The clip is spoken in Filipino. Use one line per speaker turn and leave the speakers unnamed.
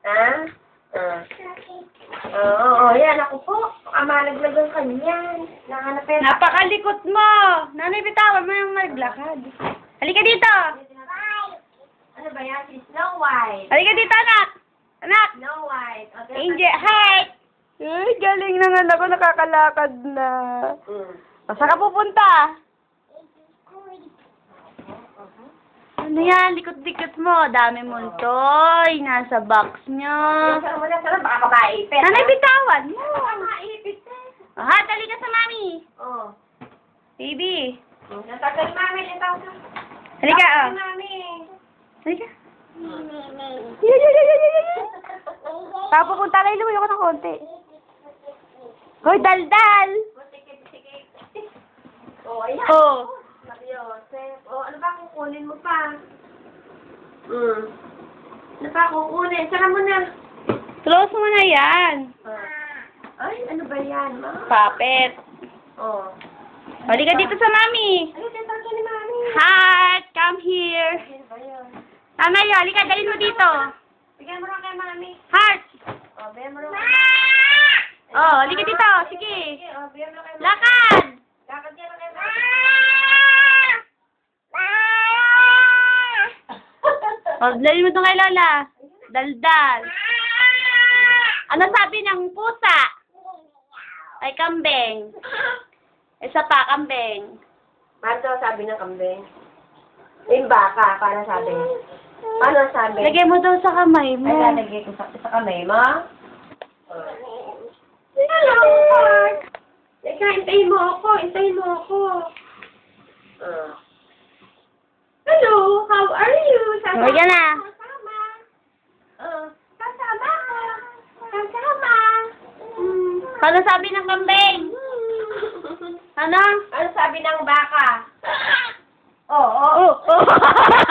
Ha? Oo, yan. Ako po. Malaglagan ka niyan. Nahanapin.
Napakalikot mo! Nanay, bitawan mo yung naglakad. Halika dito!
Ano ba yan? Si Snow White.
Halika dito, anak! Anak!
Snow White. Okay,
Angel, hi! Ay, galing na nga ako, nakakalakad na. Saan ka pupunta? Ano yan? Likot-likot mo. Dami mong toy. Nasa box nyo.
Saan mo na? Saan? Baka makaipit.
Nanay, bitawan mo.
Baka makaipit eh.
Ha, dali ka sa mami.
Oo.
Baby.
Natagal mami. Natagal.
Halika, oh.
Mami.
Halika. Tapos pupunta kayo, lumayo ko ng konti. Hoy, daldal!
Oh, ayan.
Oh.
Joseph. Oh, ano ba kukunin mo pa? Ano pa kukunin? Saka mo na.
Close mo na yan.
Ay, ano ba yan, ma?
Puppet.
Oh.
Halika dito sa mami.
Ay, tinatawag ni mami.
Heart, come here.
Ano ba yan?
Tama yun, halika, dalhin mo dito.
Bigyan mo lang kay mami.
Heart.
Oh, bigyan mo lang.
Oh, halika dito, sige.
Oh, bigyan mo lang kay mami.
Lakad.
Lakad ka lang kay mami.
Oh, dalhin mo ito kay Lola. Daldal. Ano sabi ng pusa? Ay, kambing. Isa pa, kambing.
Paano sabi ng kambing? Yung baka, paano sabi? Paano sabi?
Lagay mo daw sa kamay mo.
Ay, lalagay ko sa kamay mo? Hello, Mark! Ika, hintayin mo ako. Hintayin mo ako. Hello, how are you?
Huwag ka na.
Kasama. Kasama. Kasama.
Ano sabi ng kambing? Ano?
Ano sabi ng baka?